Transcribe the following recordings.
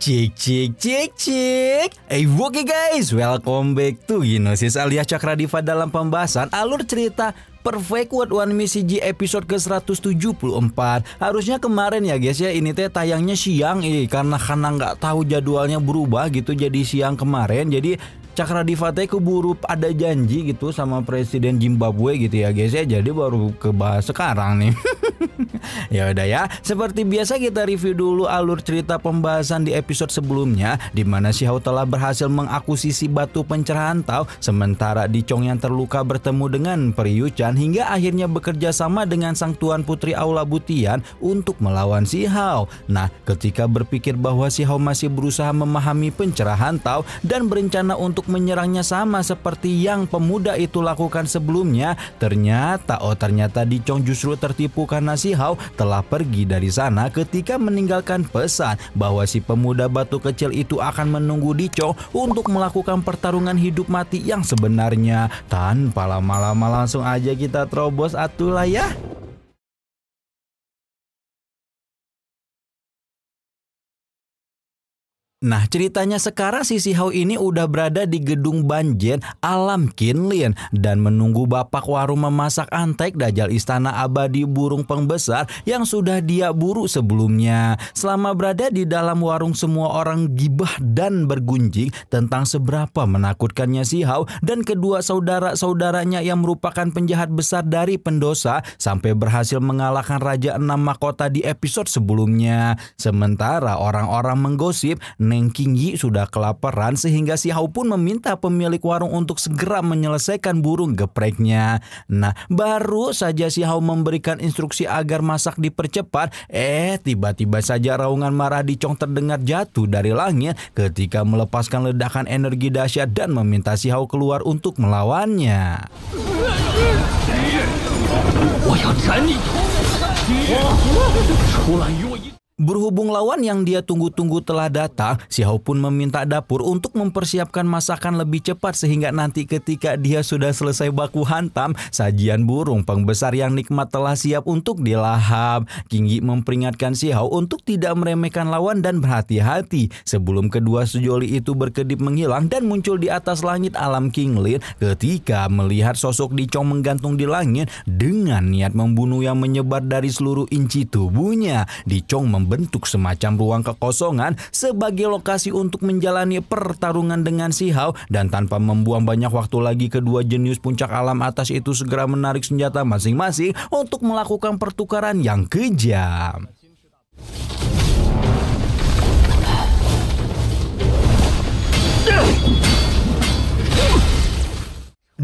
Cik cik cik cik. Oke guys, welcome back to Ginosis alias Cakradiva dalam pembahasan alur cerita Perfect World One Miss CG episode ke-174. Harusnya kemarin ya guys ya, ini teh tayangnya siang karena nggak tahu jadwalnya berubah gitu jadi siang kemarin. Jadi Cakradiva teh keburu ada janji gitu sama Presiden Zimbabwe gitu ya guys ya. Jadi baru kebahas sekarang nih. Ya udah ya, seperti biasa kita review dulu alur cerita pembahasan di episode sebelumnya, di mana Si Hao telah berhasil mengakuisisi batu pencerahan Tao, sementara Di Chong yang terluka bertemu dengan Peri Yuchan hingga akhirnya bekerja sama dengan sang Tuan Putri Aula Butian untuk melawan Si Hao. Nah, ketika berpikir bahwa Si Hao masih berusaha memahami pencerahan Tao dan berencana untuk menyerangnya sama seperti yang pemuda itu lakukan sebelumnya, ternyata Di Chong justru tertipu karena Si Hao telah pergi dari sana ketika meninggalkan pesan bahwa si pemuda batu kecil itu akan menunggu Di Chong untuk melakukan pertarungan hidup mati yang sebenarnya. Tanpa lama-lama langsung aja kita terobos atulah ya. Nah, ceritanya sekarang si Hao ini udah berada di gedung Banjen Alam Kinlin dan menunggu bapak warung memasak antek Dajjal Istana Abadi Burung Pengbesar yang sudah dia buru sebelumnya. Selama berada di dalam warung, semua orang gibah dan bergunjing tentang seberapa menakutkannya Si Hao dan kedua saudara-saudaranya yang merupakan penjahat besar dari pendosa sampai berhasil mengalahkan Raja 6 Mahkota di episode sebelumnya. Sementara orang-orang menggosip Neng Qingyi sudah kelaparan sehingga Si Hao pun meminta pemilik warung untuk segera menyelesaikan burung gepreknya. Nah, baru saja Si Hao memberikan instruksi agar masak dipercepat, tiba-tiba saja raungan marah Di Chong terdengar jatuh dari langit ketika melepaskan ledakan energi dahsyat dan meminta Si Hao keluar untuk melawannya. Berhubung lawan yang dia tunggu-tunggu telah datang, Si Hao pun meminta dapur untuk mempersiapkan masakan lebih cepat sehingga nanti ketika dia sudah selesai baku hantam, sajian burung pengbesar yang nikmat telah siap untuk dilahap. Qingyi memperingatkan Si Hao untuk tidak meremehkan lawan dan berhati-hati sebelum kedua sejoli itu berkedip menghilang dan muncul di atas langit alam Kinlin. Ketika melihat sosok Di Chong menggantung di langit dengan niat membunuh yang menyebar dari seluruh inci tubuhnya, Di Chong membentuk semacam ruang kekosongan sebagai lokasi untuk menjalani pertarungan dengan Si Hao, dan tanpa membuang banyak waktu lagi kedua jenius puncak alam atas itu segera menarik senjata masing-masing untuk melakukan pertukaran yang kejam.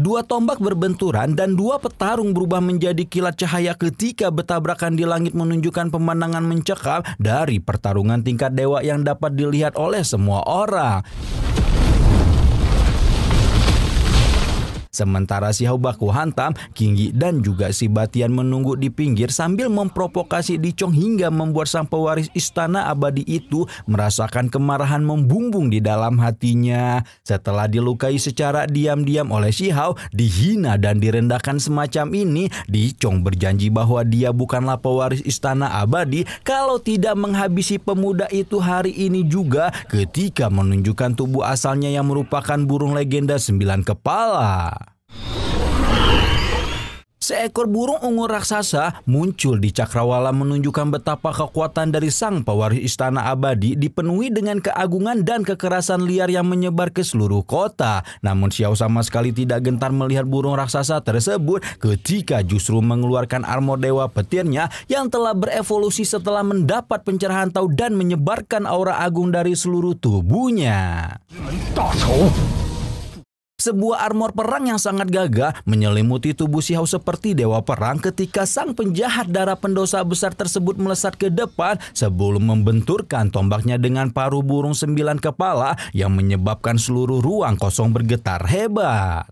Dua tombak berbenturan dan dua petarung berubah menjadi kilat cahaya ketika bertabrakan di langit, menunjukkan pemandangan mencekam dari pertarungan tingkat dewa yang dapat dilihat oleh semua orang. Sementara Si Hao baku hantam, Qingyi dan juga si Batian menunggu di pinggir sambil memprovokasi Di Chong hingga membuat sang pewaris istana abadi itu merasakan kemarahan membumbung di dalam hatinya. Setelah dilukai secara diam-diam oleh Si Hao, dihina dan direndahkan semacam ini, Di Chong berjanji bahwa dia bukanlah pewaris istana abadi kalau tidak menghabisi pemuda itu hari ini juga, ketika menunjukkan tubuh asalnya yang merupakan burung legenda 9 kepala. Seekor burung ungu raksasa muncul di cakrawala menunjukkan betapa kekuatan dari sang pewaris istana abadi dipenuhi dengan keagungan dan kekerasan liar yang menyebar ke seluruh kota. Namun Si Hao sama sekali tidak gentar melihat burung raksasa tersebut ketika justru mengeluarkan armor dewa petirnya yang telah berevolusi setelah mendapat pencerahan Tao dan menyebarkan aura agung dari seluruh tubuhnya. Sebuah armor perang yang sangat gagah menyelimuti tubuh Si Hao seperti dewa perang ketika sang penjahat darah pendosa besar tersebut melesat ke depan sebelum membenturkan tombaknya dengan paruh burung 9 kepala yang menyebabkan seluruh ruang kosong bergetar hebat.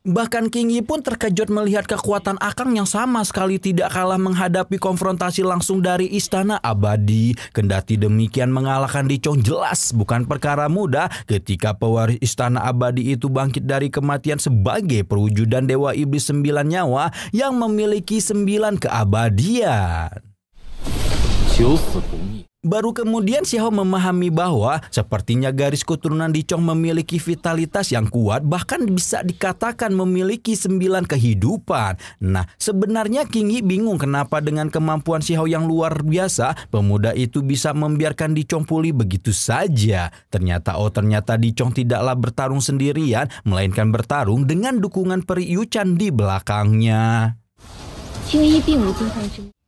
Bahkan King Yi pun terkejut melihat kekuatan Akang yang sama sekali tidak kalah menghadapi konfrontasi langsung dari Istana Abadi. Kendati demikian, mengalahkan Di Chong jelas bukan perkara mudah ketika pewaris Istana Abadi itu bangkit dari kematian sebagai perwujudan Dewa Iblis 9 nyawa yang memiliki 9 keabadian. Baru kemudian Xiao memahami bahwa sepertinya garis keturunan Di Chong memiliki vitalitas yang kuat, bahkan bisa dikatakan memiliki 9 kehidupan. Nah, sebenarnya King Yi bingung kenapa dengan kemampuan Xiao yang luar biasa, pemuda itu bisa membiarkan Di Chong pulih begitu saja. Ternyata Di Chong tidaklah bertarung sendirian, melainkan bertarung dengan dukungan peri Yu Chan di belakangnya.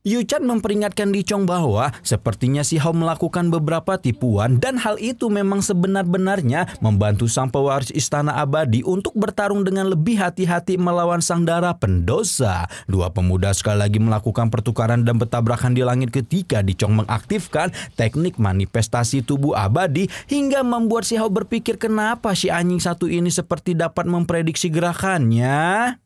Yu Chan memperingatkan Di Chong bahwa sepertinya Xiao melakukan beberapa tipuan dan hal itu memang sebenar-benarnya membantu sang pewaris Istana Abadi untuk bertarung dengan lebih hati-hati melawan sang dara pendosa. Dua pemuda sekali lagi melakukan pertukaran dan bertabrakan di langit ketika Di Chong mengaktifkan teknik manifestasi tubuh abadi hingga membuat Xiao berpikir kenapa si anjing satu ini seperti dapat memprediksi gerakannya.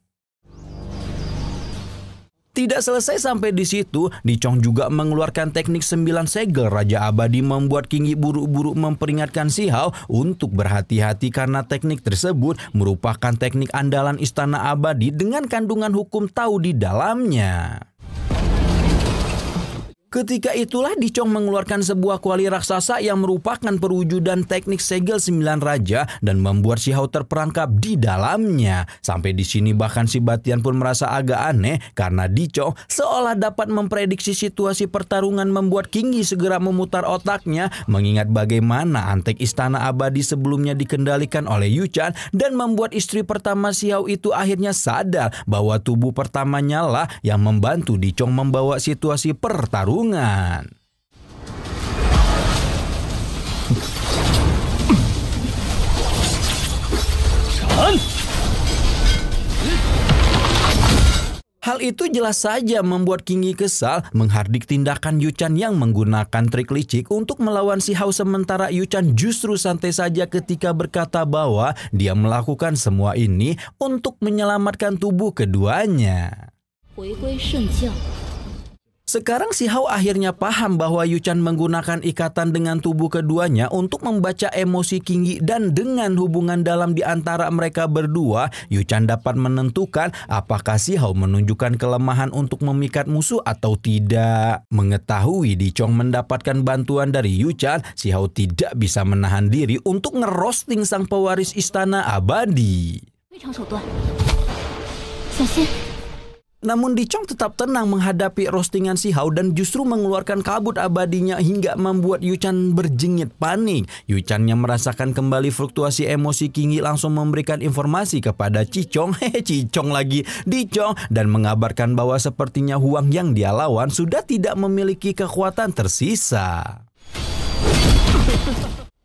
Tidak selesai sampai di situ, Di Chong juga mengeluarkan teknik 9 segel Raja Abadi membuat King Yi buru-buru memperingatkan Xiao untuk berhati-hati karena teknik tersebut merupakan teknik andalan Istana Abadi dengan kandungan hukum Tao di dalamnya. Ketika itulah Di Chong mengeluarkan sebuah kuali raksasa yang merupakan perwujudan teknik segel 9 raja dan membuat Xiao terperangkap di dalamnya. Sampai di sini bahkan si Batian pun merasa agak aneh karena Di Chong seolah dapat memprediksi situasi pertarungan, membuat King Yi segera memutar otaknya mengingat bagaimana Antek Istana Abadi sebelumnya dikendalikan oleh Yu Chan dan membuat istri pertama Xiao itu akhirnya sadar bahwa tubuh pertamanya lah yang membantu Di Chong membawa situasi pertarungan. Hal itu jelas saja membuat King Yi kesal menghardik tindakan Yu Chan yang menggunakan trik licik untuk melawan Xiao, sementara Yu Chan justru santai saja ketika berkata bahwa dia melakukan semua ini untuk menyelamatkan tubuh keduanya. Sekarang Xiao akhirnya paham bahwa Yu Chan menggunakan ikatan dengan tubuh keduanya untuk membaca emosi King Yi, dan dengan hubungan dalam di antara mereka berdua, Yu Chan dapat menentukan apakah Xiao menunjukkan kelemahan untuk memikat musuh atau tidak. Mengetahui Di Chong mendapatkan bantuan dari Yu Chan, Xiao tidak bisa menahan diri untuk ngerosting sang pewaris Istana Abadi. Namun Di Chong tetap tenang menghadapi roastingan Xiao dan justru mengeluarkan kabut abadinya hingga membuat Yu Chan berjingit panik. Yu Chan yang merasakan kembali fluktuasi emosi King Yi langsung memberikan informasi kepada Di Chong dan mengabarkan bahwa sepertinya Huang yang dia lawan sudah tidak memiliki kekuatan tersisa.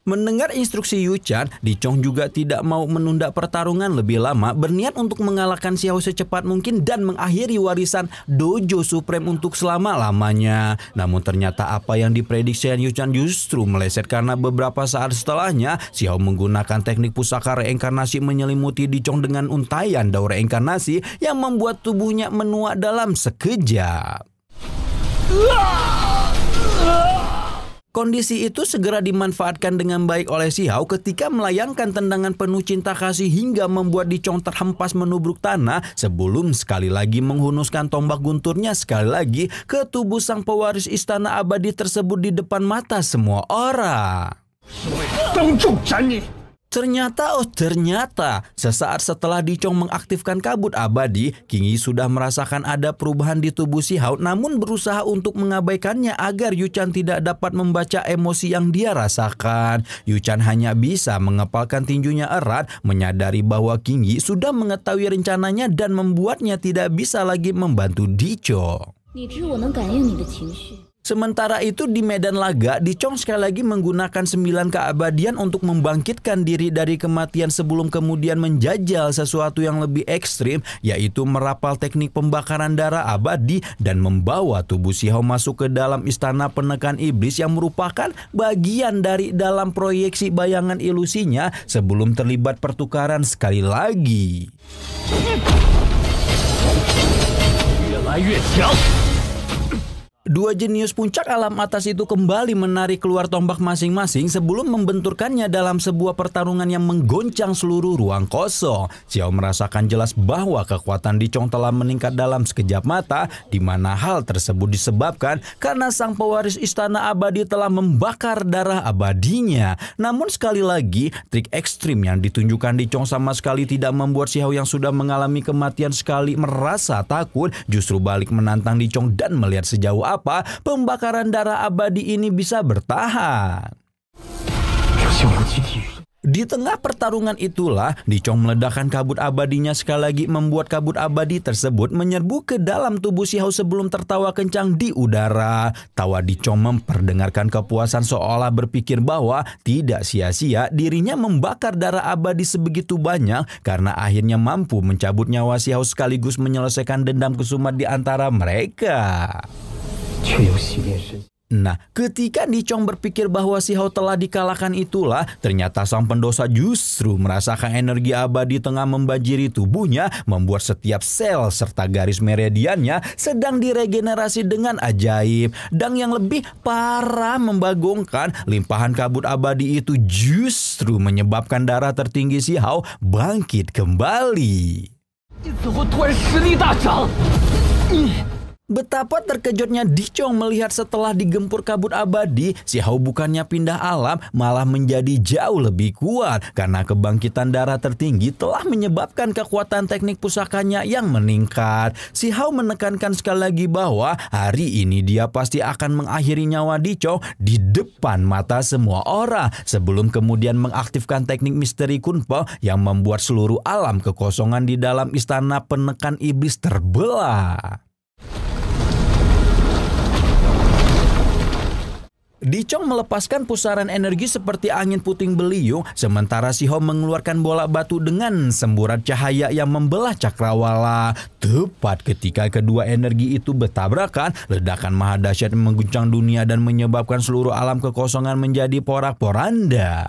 Mendengar instruksi Yu Chan, Di Chong juga tidak mau menunda pertarungan lebih lama, berniat untuk mengalahkan Xiao secepat mungkin dan mengakhiri warisan Dojo Supreme untuk selama-lamanya. Namun ternyata apa yang diprediksi Yu Chan justru meleset karena beberapa saat setelahnya, Xiao menggunakan teknik pusaka reinkarnasi menyelimuti Di Chong dengan untaian daun reinkarnasi yang membuat tubuhnya menua dalam sekejap. Kondisi itu segera dimanfaatkan dengan baik oleh Xiao ketika melayangkan tendangan penuh cinta kasih hingga membuat Di Chong terhempas menubruk tanah sebelum sekali lagi menghunuskan tombak gunturnya sekali lagi ke tubuh sang pewaris Istana Abadi tersebut di depan mata semua orang. Ternyata sesaat setelah Di Chong mengaktifkan kabut abadi, King Yi sudah merasakan ada perubahan di tubuh Xiao, namun berusaha untuk mengabaikannya agar Yu Chan tidak dapat membaca emosi yang dia rasakan. Yu Chan hanya bisa mengepalkan tinjunya erat, menyadari bahwa King Yi sudah mengetahui rencananya dan membuatnya tidak bisa lagi membantu Di Chong. Sementara itu di medan laga, Di Chong sekali lagi menggunakan 9 keabadian untuk membangkitkan diri dari kematian sebelum kemudian menjajal sesuatu yang lebih ekstrim, yaitu merapal teknik pembakaran darah abadi dan membawa tubuh Xiao masuk ke dalam istana penekan iblis yang merupakan bagian dari dalam proyeksi bayangan ilusinya sebelum terlibat pertukaran sekali lagi. Dua jenius puncak alam atas itu kembali menarik keluar tombak masing-masing sebelum membenturkannya dalam sebuah pertarungan yang menggoncang seluruh ruang kosong. Xiao merasakan jelas bahwa kekuatan Di Chong telah meningkat dalam sekejap mata, di mana hal tersebut disebabkan karena sang pewaris istana abadi telah membakar darah abadinya. Namun sekali lagi, trik ekstrim yang ditunjukkan Di Chong sama sekali tidak membuat Xiao yang sudah mengalami kematian sekali merasa takut, justru balik menantang Di Chong dan melihat sejauh apa pembakaran darah abadi ini bisa bertahan. Di tengah pertarungan itulah, Di Chong meledakkan kabut abadinya sekali lagi membuat kabut abadi tersebut menyerbu ke dalam tubuh Xiao sebelum tertawa kencang di udara. Tawa Di Chong memperdengarkan kepuasan seolah berpikir bahwa tidak sia-sia dirinya membakar darah abadi sebegitu banyak karena akhirnya mampu mencabut nyawa Xiao sekaligus menyelesaikan dendam kesumat di antara mereka. Nah, ketika Di Chong berpikir bahwa Xiao telah dikalahkan itulah, ternyata sang pendosa justru merasakan energi abadi tengah membanjiri tubuhnya, membuat setiap sel serta garis meridiannya sedang diregenerasi dengan ajaib. Dan yang lebih parah membagongkan, limpahan kabut abadi itu justru menyebabkan darah tertinggi Xiao bangkit kembali. Betapa terkejutnya Di Chong melihat setelah digempur kabut abadi, Xiao bukannya pindah alam, malah menjadi jauh lebih kuat karena kebangkitan darah tertinggi telah menyebabkan kekuatan teknik pusakanya yang meningkat. Xiao menekankan sekali lagi bahwa hari ini dia pasti akan mengakhiri nyawa Di Chong di depan mata semua orang sebelum kemudian mengaktifkan teknik misteri Kunpo yang membuat seluruh alam kekosongan di dalam istana penekan iblis terbelah. Di Chong melepaskan pusaran energi seperti angin puting beliung, sementara Xiao mengeluarkan bola batu dengan semburat cahaya yang membelah cakrawala. Tepat ketika kedua energi itu bertabrakan, ledakan maha dahsyat mengguncang dunia dan menyebabkan seluruh alam kekosongan menjadi porak-poranda.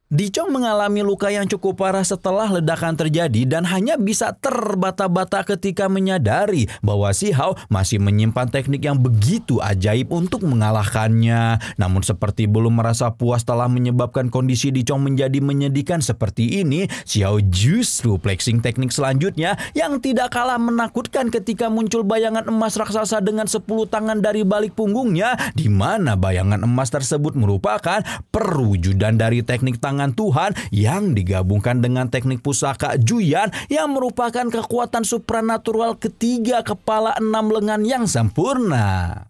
Di Chong mengalami luka yang cukup parah setelah ledakan terjadi dan hanya bisa terbata-bata ketika menyadari bahwa Xiao masih menyimpan teknik yang begitu ajaib untuk mengalahkannya. Namun seperti belum merasa puas telah menyebabkan kondisi Di Chong menjadi menyedihkan seperti ini, Xiao justru flexing teknik selanjutnya yang tidak kalah menakutkan ketika muncul bayangan emas raksasa dengan 10 tangan dari balik punggungnya, di mana bayangan emas tersebut merupakan perwujudan dari teknik tangan Tuhan yang digabungkan dengan teknik pusaka Juyan yang merupakan kekuatan supranatural ketiga kepala 6 lengan yang sempurna.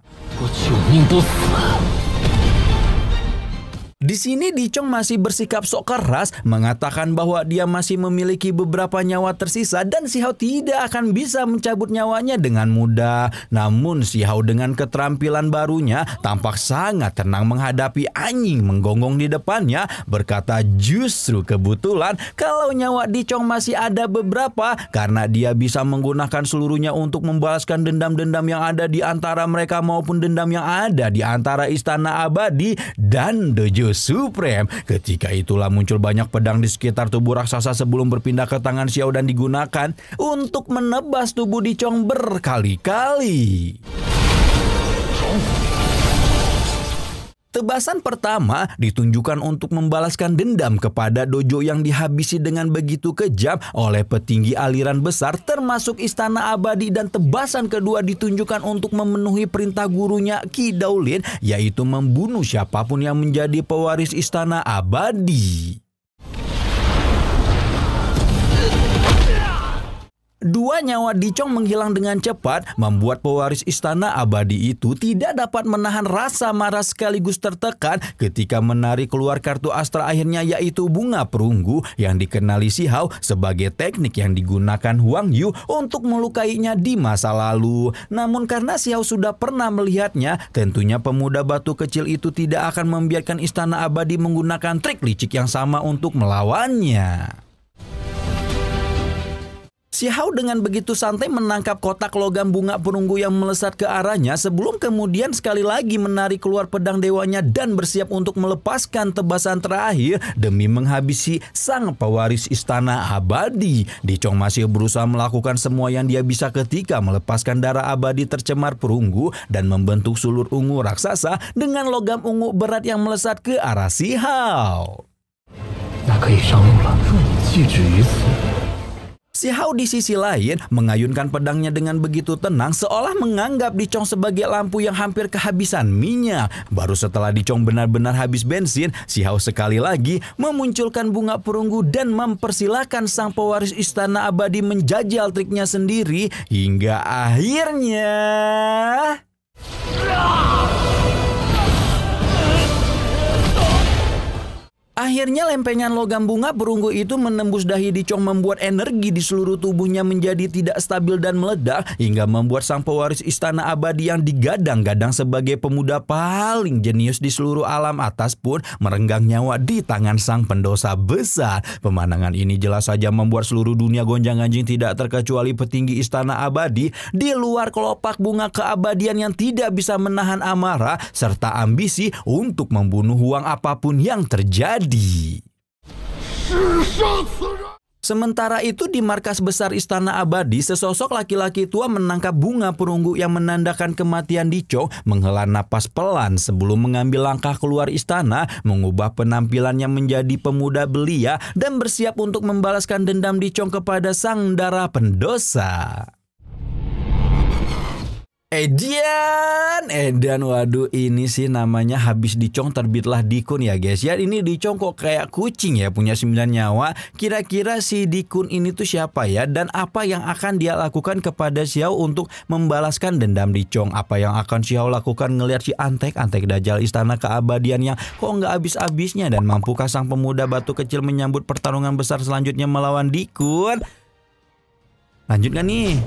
Di sini Di Chong masih bersikap sok keras, mengatakan bahwa dia masih memiliki beberapa nyawa tersisa dan Xiao tidak akan bisa mencabut nyawanya dengan mudah. Namun Xiao dengan keterampilan barunya tampak sangat tenang menghadapi anjing menggonggong di depannya, berkata justru kebetulan kalau nyawa Di Chong masih ada beberapa karena dia bisa menggunakan seluruhnya untuk membalaskan dendam-dendam yang ada di antara mereka maupun dendam yang ada di antara Istana Abadi dan Dojo Supreme. Ketika itulah muncul banyak pedang di sekitar tubuh raksasa sebelum berpindah ke tangan Xiao dan digunakan untuk menebas tubuh Di Chong berkali-kali. Tebasan pertama ditunjukkan untuk membalaskan dendam kepada dojo yang dihabisi dengan begitu kejam oleh petinggi aliran besar termasuk Istana Abadi, dan tebasan kedua ditunjukkan untuk memenuhi perintah gurunya Qi Daolin, yaitu membunuh siapapun yang menjadi pewaris Istana Abadi. Dua nyawa Dicong menghilang dengan cepat membuat pewaris istana abadi itu tidak dapat menahan rasa marah sekaligus tertekan ketika menarik keluar kartu astra akhirnya, yaitu bunga perunggu yang dikenali Si Hao sebagai teknik yang digunakan Huang Yu untuk melukainya di masa lalu. Namun karena Si Hao sudah pernah melihatnya, tentunya pemuda batu kecil itu tidak akan membiarkan istana abadi menggunakan trik licik yang sama untuk melawannya. Si Hao dengan begitu santai menangkap kotak logam bunga perunggu yang melesat ke arahnya sebelum kemudian sekali lagi menarik keluar pedang dewanya dan bersiap untuk melepaskan tebasan terakhir demi menghabisi sang pewaris istana abadi. Dicong masih berusaha melakukan semua yang dia bisa ketika melepaskan darah abadi tercemar perunggu dan membentuk sulur ungu raksasa dengan logam ungu berat yang melesat ke arah Si Hao. Si Hao di sisi lain mengayunkan pedangnya dengan begitu tenang seolah menganggap Dicong sebagai lampu yang hampir kehabisan minyak. Baru setelah Dicong benar-benar habis bensin, Si Hao sekali lagi memunculkan bunga perunggu dan mempersilahkan sang pewaris istana abadi menjajal triknya sendiri hingga akhirnya... Akhirnya lempengan logam bunga perunggu itu menembus dahi Dicong membuat energi di seluruh tubuhnya menjadi tidak stabil dan meledak hingga membuat sang pewaris istana abadi yang digadang-gadang sebagai pemuda paling jenius di seluruh alam atas pun merenggang nyawa di tangan sang pendosa besar. Pemandangan ini jelas saja membuat seluruh dunia gonjang-ganjing tidak terkecuali petinggi istana abadi di luar kelopak bunga keabadian yang tidak bisa menahan amarah serta ambisi untuk membunuh Huang apapun yang terjadi. Sementara itu di markas besar istana abadi, sesosok laki-laki tua menangkap bunga perunggu yang menandakan kematian Dicong, menghela napas pelan sebelum mengambil langkah keluar istana, mengubah penampilannya menjadi pemuda belia dan bersiap untuk membalaskan dendam Dicong kepada sang darah pendosa. Edan, waduh ini sih namanya habis Dicong terbitlah Dikun ya guys ya. Ini Dicong kok kayak kucing ya, punya 9 nyawa. Kira-kira si Dikun ini tuh siapa ya, dan apa yang akan dia lakukan kepada Si Hao untuk membalaskan dendam Dicong? Apa yang akan Si Hao lakukan ngelihat si antek-antek dajal istana keabadian yang kok nggak habis-habisnya, dan mampukah sang pemuda batu kecil menyambut pertarungan besar selanjutnya melawan Dikun? Lanjut gak nih?